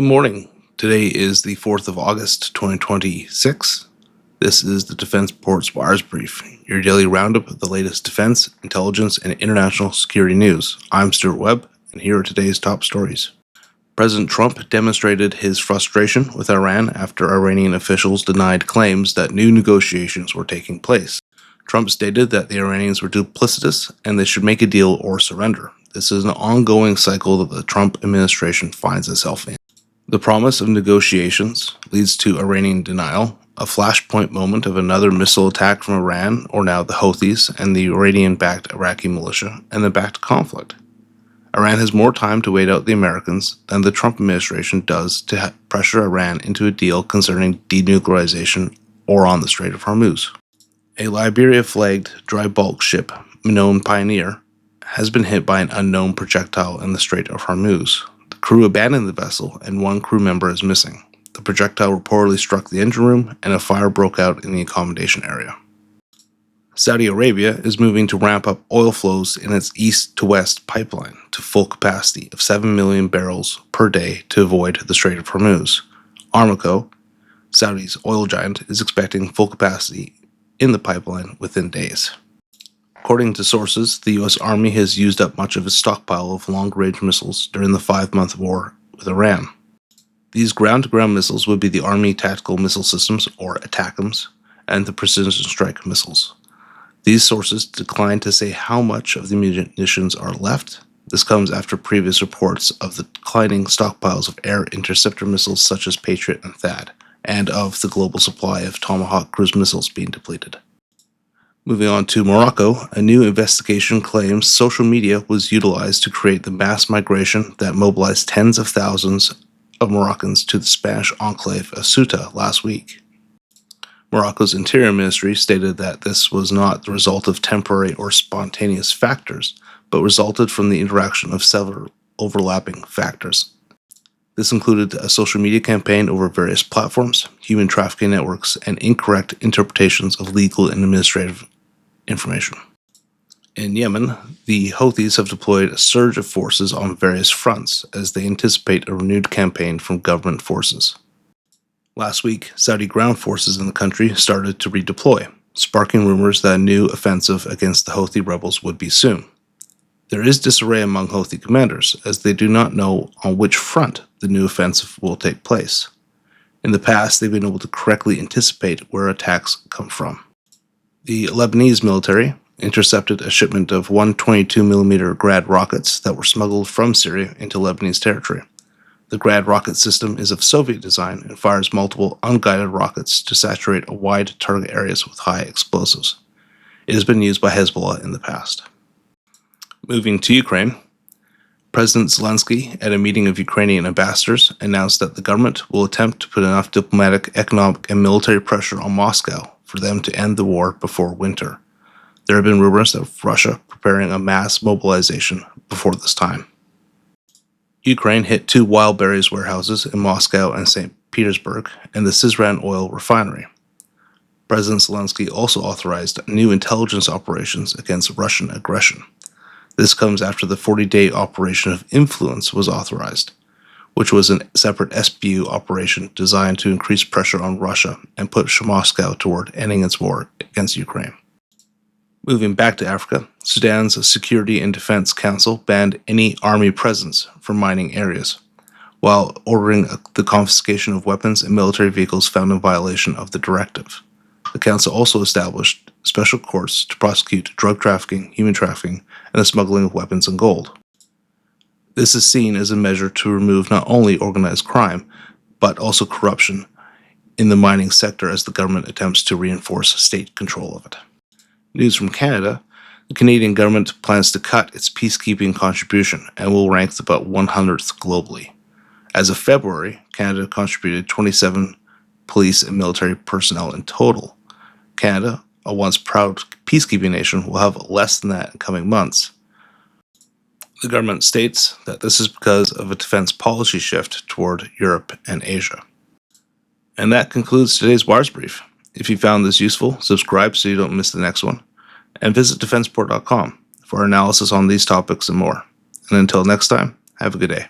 Good morning. Today is the 4th of August, 2026. This is the Defense Report's Wires Brief, your daily roundup of the latest defense, intelligence, and international security news. I'm Stuart Webb, and here are today's top stories. President Trump demonstrated his frustration with Iran after Iranian officials denied claims that new negotiations were taking place. Trump stated that the Iranians were duplicitous and they should make a deal or surrender. This is an ongoing cycle that the Trump administration finds itself in. The promise of negotiations leads to Iranian denial, a flashpoint moment of another missile attack from Iran, or now the Houthis, and the Iranian-backed Iraqi militia, and the back to conflict. Iran has more time to wait out the Americans than the Trump administration does to pressure Iran into a deal concerning denuclearization or on the Strait of Hormuz. A Liberia-flagged dry bulk ship, known Pioneer, has been hit by an unknown projectile in the Strait of Hormuz. The crew abandoned the vessel and one crew member is missing. The projectile reportedly struck the engine room and a fire broke out in the accommodation area. Saudi Arabia is moving to ramp up oil flows in its east-to-west pipeline to full capacity of 7 million barrels per day to avoid the Strait of Hormuz. Aramco, Saudi's oil giant, is expecting full capacity in the pipeline within days. According to sources, the U.S. Army has used up much of its stockpile of long-range missiles during the 5-month war with Iran. These ground-to-ground missiles would be the Army Tactical Missile Systems, or ATACMS, and the Precision Strike missiles. These sources decline to say how much of the munitions are left. This comes after previous reports of the declining stockpiles of air interceptor missiles such as Patriot and THAAD, and of the global supply of Tomahawk cruise missiles being depleted. Moving on to Morocco, a new investigation claims social media was utilized to create the mass migration that mobilized tens of thousands of Moroccans to the Spanish enclave of Ceuta last week. Morocco's Interior Ministry stated that this was not the result of temporary or spontaneous factors, but resulted from the interaction of several overlapping factors. This included a social media campaign over various platforms, human trafficking networks, and incorrect interpretations of legal and administrative information. In Yemen, the Houthis have deployed a surge of forces on various fronts as they anticipate a renewed campaign from government forces. Last week, Saudi ground forces in the country started to redeploy, sparking rumors that a new offensive against the Houthi rebels would be soon. There is disarray among Houthi commanders, as they do not know on which front the new offensive will take place. In the past, they've been able to correctly anticipate where attacks come from. The Lebanese military intercepted a shipment of 122mm Grad rockets that were smuggled from Syria into Lebanese territory. The Grad rocket system is of Soviet design and fires multiple unguided rockets to saturate wide target areas with high explosives. It has been used by Hezbollah in the past. Moving to Ukraine, President Zelensky, at a meeting of Ukrainian ambassadors, announced that the government will attempt to put enough diplomatic, economic, and military pressure on Moscow for them to end the war before winter. There have been rumors of Russia preparing a mass mobilization before this time. Ukraine hit 2 wild berries warehouses in Moscow and St. Petersburg and the Syzran oil refinery. President Zelensky also authorized new intelligence operations against Russian aggression. This comes after the 40-day Operation of Influence was authorized, which was a separate SBU operation designed to increase pressure on Russia and push Moscow toward ending its war against Ukraine. Moving back to Africa, Sudan's Security and Defense Council banned any army presence from mining areas, while ordering the confiscation of weapons and military vehicles found in violation of the directive. The council also established special courts to prosecute drug trafficking, human trafficking, and the smuggling of weapons and gold. This is seen as a measure to remove not only organized crime, but also corruption in the mining sector as the government attempts to reinforce state control of it. News from Canada, the Canadian government plans to cut its peacekeeping contribution and will rank about 100th globally. As of February, Canada contributed 27 police and military personnel in total. Canada, a once proud peacekeeping nation, will have less than that in coming months. The government states that this is because of a defense policy shift toward Europe and Asia. And that concludes today's Wires Brief. If you found this useful, subscribe so you don't miss the next one, and visit defenseport.com for analysis on these topics and more. And until next time, have a good day.